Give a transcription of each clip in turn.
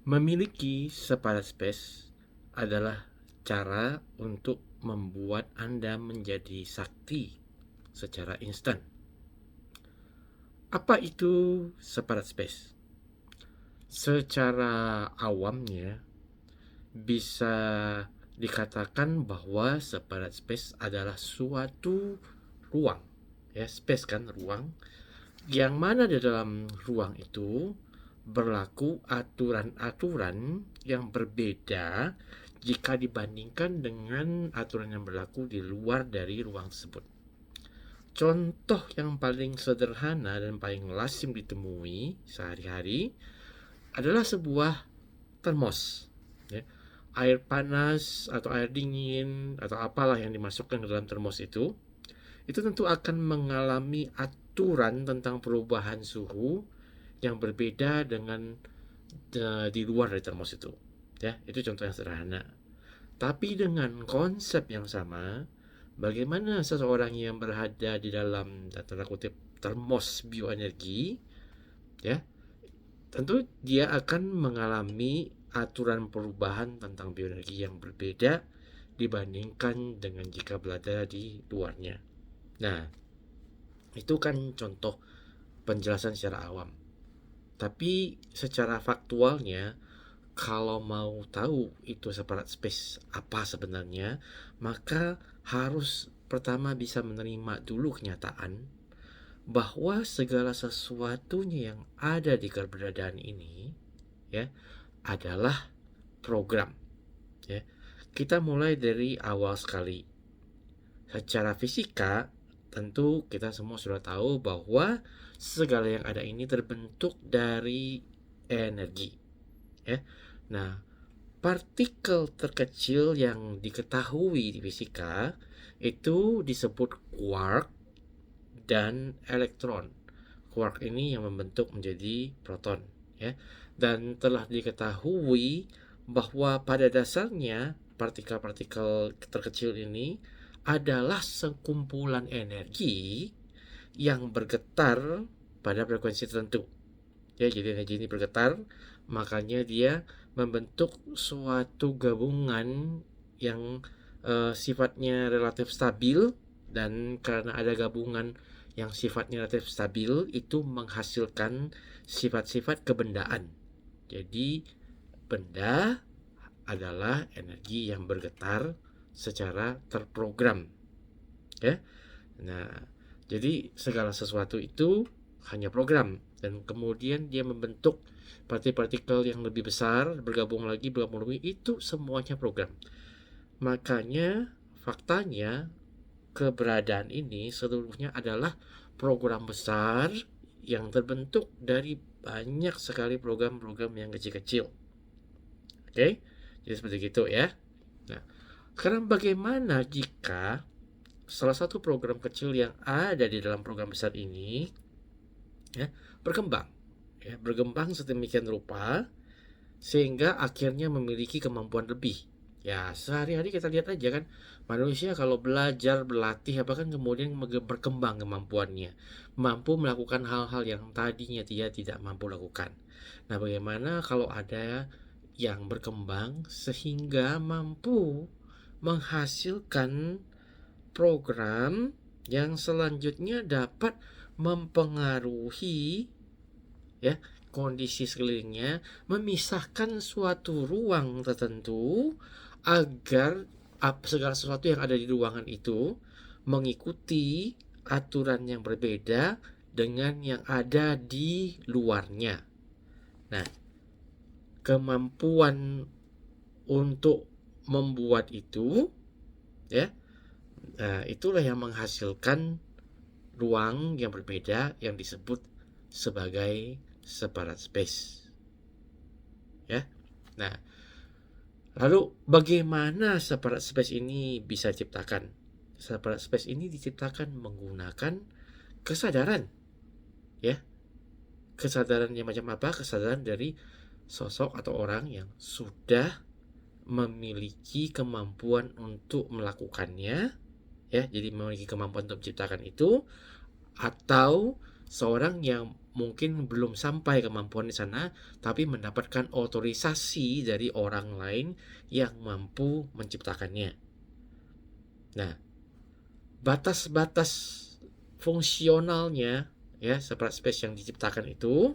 Memiliki separate space adalah cara untuk membuat Anda menjadi sakti secara instan. Apa itu separate space? Secara awamnya bisa dikatakan bahwa separate space adalah suatu ruang, ya, space kan ruang, yang mana di dalam ruang itu berlaku aturan-aturan yang berbeda jika dibandingkan dengan aturan yang berlaku di luar dari ruang tersebut. Contoh yang paling sederhana dan paling lazim ditemui sehari-hari adalah sebuah termos, ya. Air panas atau air dingin atau apalah yang dimasukkan ke dalam termos itu tentu akan mengalami aturan tentang perubahan suhu yang berbeda dengan di luar dari termos itu. Ya, itu contoh yang sederhana. Tapi dengan konsep yang sama, bagaimana seseorang yang berada di dalam tanda kutip termos bioenergi, ya, tentu dia akan mengalami aturan perubahan tentang bioenergi yang berbeda dibandingkan dengan jika berada di luarnya. Nah, itu kan contoh penjelasan secara awam. Tapi secara faktualnya, kalau mau tahu itu separate space apa sebenarnya, maka harus pertama bisa menerima dulu kenyataan bahwa segala sesuatunya yang ada di keberadaan ini, ya, adalah program, ya. Kita mulai dari awal sekali. Secara fisika, tentu kita semua sudah tahu bahwa segala yang ada ini terbentuk dari energi, ya. Nah, partikel terkecil yang diketahui di fisika itu disebut quark dan elektron. Quark ini yang membentuk menjadi proton, ya. Dan telah diketahui bahwa pada dasarnya partikel-partikel terkecil ini adalah sekumpulan energi yang bergetar pada frekuensi tertentu. Ya, jadi energi ini bergetar, makanya dia membentuk suatu gabungan yang sifatnya relatif stabil, dan karena ada gabungan yang sifatnya relatif stabil itu menghasilkan sifat-sifat kebendaan. Jadi benda adalah energi yang bergetar secara terprogram, ya. Nah, jadi segala sesuatu itu hanya program, dan kemudian dia membentuk partikel-partikel yang lebih besar, bergabung lagi, itu semuanya program. Makanya faktanya keberadaan ini seluruhnya adalah program besar yang terbentuk dari banyak sekali program-program yang kecil-kecil. Oke? Jadi seperti itu ya. Nah, sekarang bagaimana jika salah satu program kecil yang ada di dalam program besar ini, ya, berkembang, ya, berkembang sedemikian rupa sehingga akhirnya memiliki kemampuan lebih. Ya, sehari-hari kita lihat aja kan, manusia kalau belajar, berlatih apa kan kemudian berkembang kemampuannya, mampu melakukan hal-hal yang tadinya dia tidak mampu lakukan. Nah, bagaimana kalau ada yang berkembang sehingga mampu menghasilkan program yang selanjutnya dapat mempengaruhi, ya, kondisi sekelilingnya, memisahkan suatu ruang tertentu agar segala sesuatu yang ada di ruangan itu mengikuti aturan yang berbeda dengan yang ada di luarnya. Nah, kemampuan untuk membuat itu, ya, nah, itulah yang menghasilkan ruang yang berbeda yang disebut sebagai separate space, ya. Nah, lalu bagaimana separate space ini bisa diciptakan? Separate space ini diciptakan menggunakan kesadaran, ya. Kesadaran yang macam apa? Kesadaran dari sosok atau orang yang sudah memiliki kemampuan untuk melakukannya, ya. Jadi memiliki kemampuan untuk menciptakan itu, atau seorang yang mungkin belum sampai kemampuan di sana, tapi mendapatkan otorisasi dari orang lain yang mampu menciptakannya. Nah, batas-batas fungsionalnya ya separate space yang diciptakan itu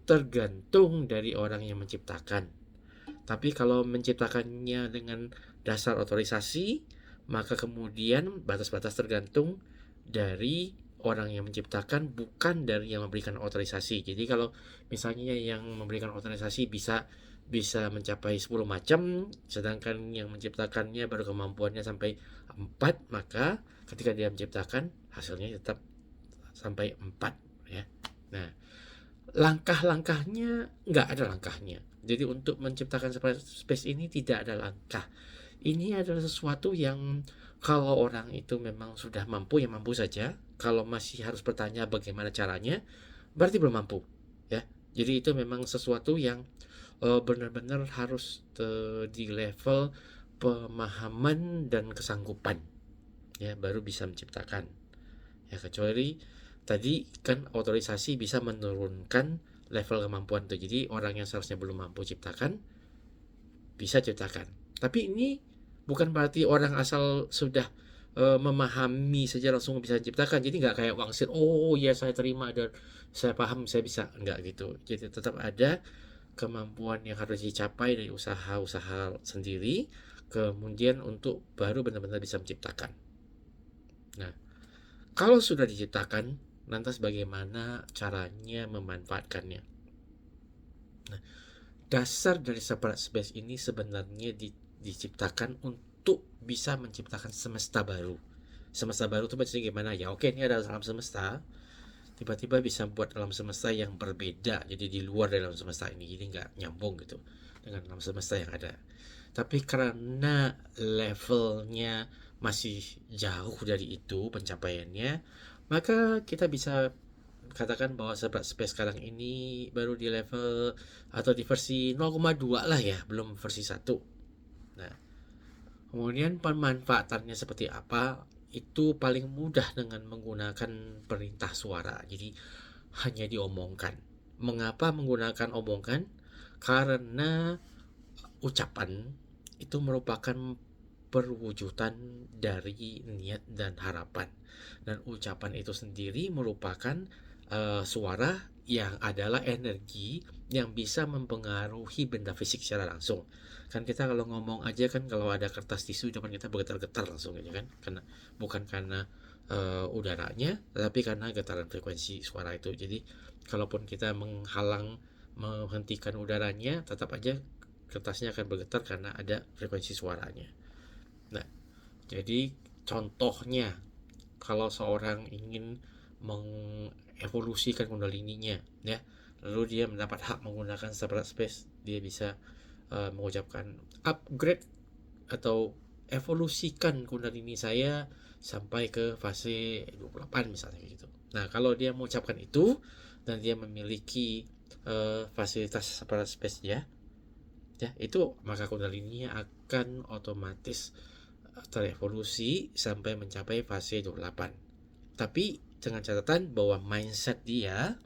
tergantung dari orang yang menciptakan. Tapi kalau menciptakannya dengan dasar otorisasi, maka kemudian batas-batas tergantung dari orang yang menciptakan, bukan dari yang memberikan otorisasi. Jadi kalau misalnya yang memberikan otorisasi bisa mencapai 10 macam, sedangkan yang menciptakannya baru kemampuannya sampai 4, maka ketika dia menciptakan hasilnya tetap sampai 4 ya. Nah, langkah-langkahnya nggak ada langkahnya. Jadi untuk menciptakan space ini tidak ada langkah. Ini adalah sesuatu yang kalau orang itu memang sudah mampu, ya mampu saja. Kalau masih harus bertanya bagaimana caranya, berarti belum mampu ya. Jadi itu memang sesuatu yang benar-benar harus di level pemahaman dan kesanggupan ya, baru bisa menciptakan ya. Kecuali tadi kan otorisasi bisa menurunkan level kemampuan tuh. Jadi orang yang seharusnya belum mampu ciptakan bisa ciptakan. Tapi ini bukan berarti orang asal sudah memahami saja langsung bisa ciptakan. Jadi nggak kayak wangsit, oh ya saya terima dan saya paham saya bisa, nggak gitu. Jadi tetap ada kemampuan yang harus dicapai dari usaha-usaha sendiri, kemudian untuk baru benar-benar bisa menciptakan. Nah, kalau sudah diciptakan, lantas bagaimana caranya memanfaatkannya? Nah, dasar dari separate space ini sebenarnya diciptakan untuk bisa menciptakan semesta baru. Semesta baru itu maksudnya gimana ya? Oke, ini ada alam semesta, tiba-tiba bisa buat alam semesta yang berbeda, jadi di luar dari alam semesta ini, jadi nggak nyambung gitu dengan alam semesta yang ada. Tapi karena levelnya masih jauh dari itu pencapaiannya, maka kita bisa katakan bahwa space sekarang ini baru di level atau di versi 0,2 lah ya, belum versi 1. Nah, kemudian pemanfaatannya seperti apa? Itu paling mudah dengan menggunakan perintah suara. Jadi hanya diomongkan. Mengapa menggunakan omongan? Karena ucapan itu merupakan perwujudan dari niat dan harapan. Dan ucapan itu sendiri merupakan suara yang adalah energi yang bisa mempengaruhi benda fisik secara langsung. Kan kita kalau ngomong aja kan, kalau ada kertas tisu depan kita bergetar-getar langsung aja kan, karena bukan karena udaranya, tetapi karena getaran frekuensi suara itu. Jadi kalaupun kita menghentikan udaranya, tetap aja kertasnya akan bergetar karena ada frekuensi suaranya. Nah, jadi contohnya kalau seorang ingin mengevolusikan kundalininya ya, lalu dia mendapat hak menggunakan separate space, dia bisa mengucapkan upgrade atau evolusikan kundalini saya sampai ke fase 28 misalnya gitu. Nah, kalau dia mengucapkan itu dan dia memiliki fasilitas separate space ya, itu maka kundalininya akan otomatis terevolusi sampai mencapai fase 28. Tapi dengan catatan bahwa mindset dia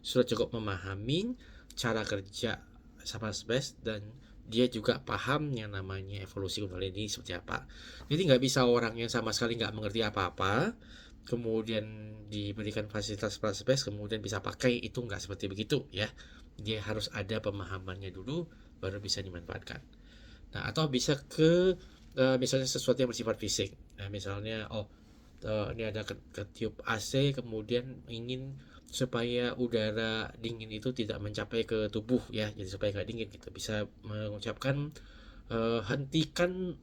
sudah cukup memahami cara kerja separate space, dan dia juga paham yang namanya evolusi kundalini seperti apa. Jadi nggak bisa orang yang sama sekali nggak mengerti apa-apa kemudian diberikan fasilitas separate space kemudian bisa pakai, itu nggak seperti begitu ya. Dia harus ada pemahamannya dulu baru bisa dimanfaatkan. Nah, atau bisa ke misalnya sesuatu yang bersifat fisik. Nah, misalnya ini ada ketiup AC, kemudian ingin supaya udara dingin itu tidak mencapai ke tubuh ya, jadi supaya nggak dingin gitu. Bisa mengucapkan hentikan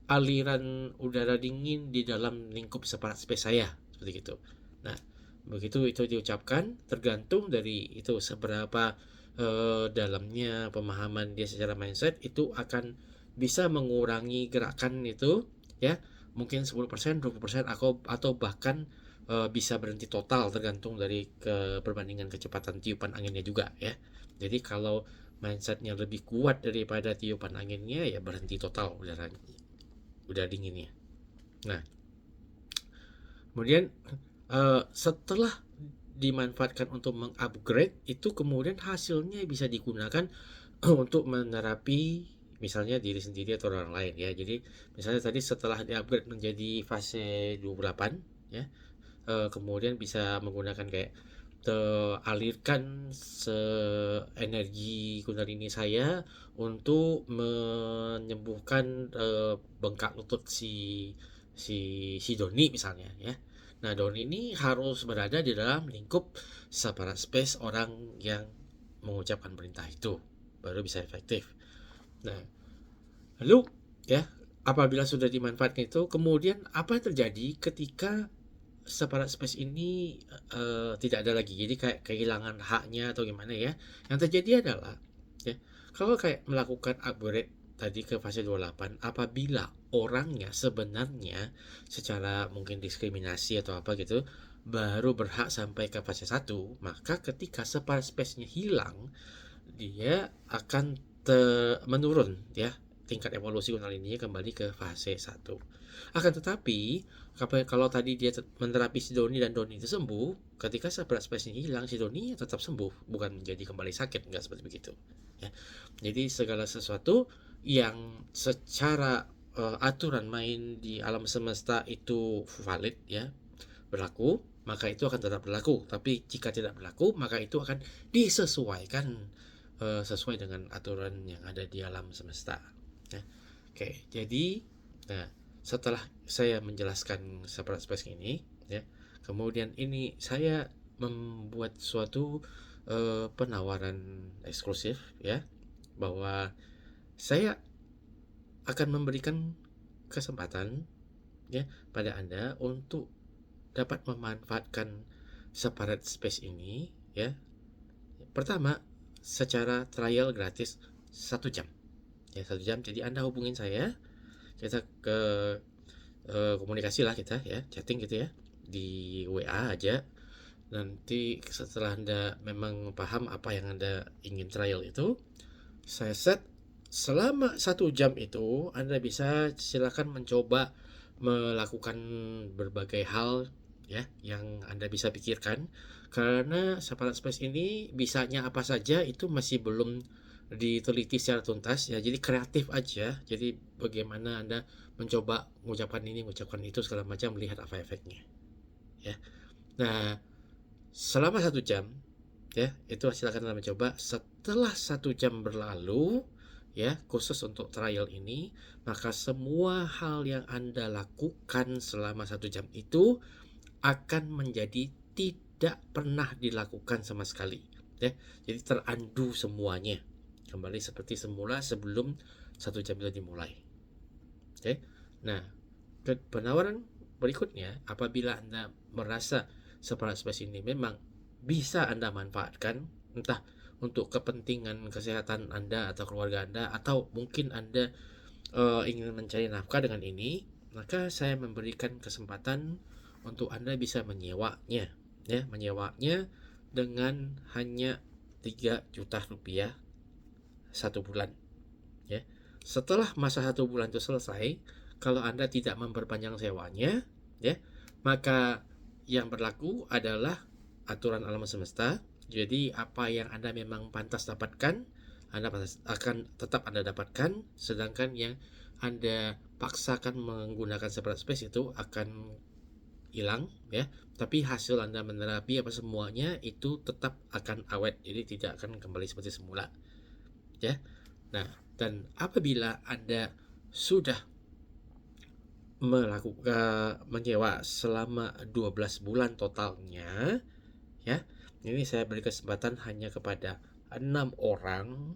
aliran udara dingin di dalam lingkup separate space saya, seperti itu. Nah, begitu itu diucapkan, tergantung dari itu seberapa dalamnya pemahaman dia secara mindset, itu akan bisa mengurangi gerakan itu ya, mungkin 10%, 20% atau bahkan bisa berhenti total, tergantung dari perbandingan kecepatan tiupan anginnya juga ya. Jadi kalau mindsetnya lebih kuat daripada tiupan anginnya, ya berhenti total udara dinginnya. Nah, kemudian setelah dimanfaatkan untuk mengupgrade, itu kemudian hasilnya bisa digunakan untuk menerapi misalnya diri sendiri atau orang lain ya. Jadi misalnya tadi setelah di-upgrade menjadi fase 28 ya, kemudian bisa menggunakan kayak alirkan energi kundalini saya untuk menyembuhkan bengkak lutut si Doni misalnya ya. Nah, Doni ini harus berada di dalam lingkup separate space orang yang mengucapkan perintah itu baru bisa efektif. Nah, lalu ya, apabila sudah dimanfaatkan itu, kemudian apa yang terjadi ketika separate space ini tidak ada lagi? Jadi kayak kehilangan haknya atau gimana ya? Yang terjadi adalah ya, kalau kayak melakukan upgrade tadi ke fase 28, apabila orangnya sebenarnya secara mungkin diskriminasi atau apa gitu baru berhak sampai ke fase 1, maka ketika separate space-nya hilang, dia akan menurun ya, tingkat evolusi kundalininya kembali ke fase 1. Akan tetapi kalau tadi dia menerapi si Doni dan Doni itu sembuh, ketika separate space-nya hilang, si Doni tetap sembuh, bukan menjadi kembali sakit, enggak seperti begitu ya. Jadi segala sesuatu yang secara aturan main di alam semesta itu valid ya, berlaku, maka itu akan tetap berlaku. Tapi jika tidak berlaku, maka itu akan disesuaikan sesuai dengan aturan yang ada di alam semesta. Ya. Oke, jadi nah setelah saya menjelaskan separate space ini, ya, kemudian ini saya membuat suatu penawaran eksklusif, ya, bahwa saya akan memberikan kesempatan, ya, pada Anda untuk dapat memanfaatkan separate space ini, ya. Pertama, secara trial gratis 1 jam. Ya, 1 jam. Jadi Anda hubungin saya, kita ke komunikasi lah kita ya, chatting gitu ya, di WA aja. Nanti setelah Anda memang paham apa yang Anda ingin trial itu, saya set selama 1 jam itu Anda bisa silakan mencoba melakukan berbagai hal ya yang Anda bisa pikirkan, karena separate space ini bisanya apa saja itu masih belum diteliti secara tuntas ya. Jadi kreatif aja, jadi bagaimana Anda mencoba mengucapkan ini mengucapkan itu segala macam, melihat apa efeknya ya. Nah, selama 1 jam ya itu silakan Anda mencoba. Setelah 1 jam berlalu ya, khusus untuk trial ini, maka semua hal yang Anda lakukan selama 1 jam itu akan menjadi tidak pernah dilakukan sama sekali ya. Jadi terundo semuanya kembali seperti semula sebelum 1 jam itu dimulai. Oke. Nah, penawaran berikutnya, apabila Anda merasa separate space ini memang bisa Anda manfaatkan, entah untuk kepentingan kesehatan Anda atau keluarga Anda, atau mungkin Anda ingin mencari nafkah dengan ini, maka saya memberikan kesempatan untuk Anda bisa menyewanya ya, menyewanya dengan hanya 3 juta rupiah 1 bulan ya. Setelah masa 1 bulan itu selesai, kalau Anda tidak memperpanjang sewanya ya, maka yang berlaku adalah aturan alam semesta. Jadi apa yang Anda memang pantas dapatkan, Anda akan tetap Anda dapatkan, sedangkan yang Anda paksakan menggunakan separate space itu akan hilang ya. Tapi hasil Anda menerapi apa semuanya itu tetap akan awet, jadi tidak akan kembali seperti semula ya. Nah, dan apabila Anda sudah melakukan menyewa selama 12 bulan totalnya ya, ini saya beri kesempatan hanya kepada 6 orang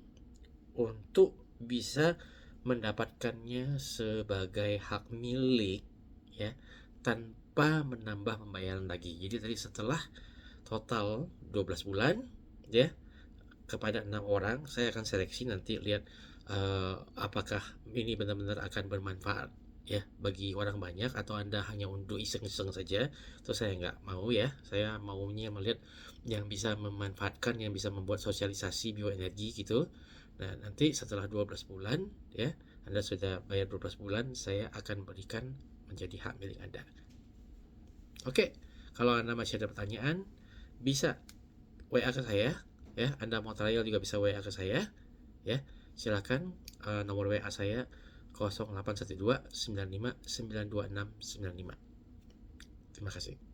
untuk bisa mendapatkannya sebagai hak milik ya, tanpa menambah pembayaran lagi. Jadi tadi setelah total 12 bulan ya, kepada 6 orang saya akan seleksi, nanti lihat apakah ini benar-benar akan bermanfaat ya bagi orang banyak, atau Anda hanya untuk iseng-iseng saja. Itu saya nggak mau ya, saya maunya melihat yang bisa memanfaatkan, yang bisa membuat sosialisasi bioenergi gitu. Nah, nanti setelah 12 bulan ya, Anda sudah bayar 12 bulan, saya akan berikan menjadi hak milik Anda. Oke, kalau Anda masih ada pertanyaan, bisa WA ke saya ya. Anda mau trial juga bisa WA ke saya ya. Silakan, nomor WA saya 0812 95 926 95. Terima kasih.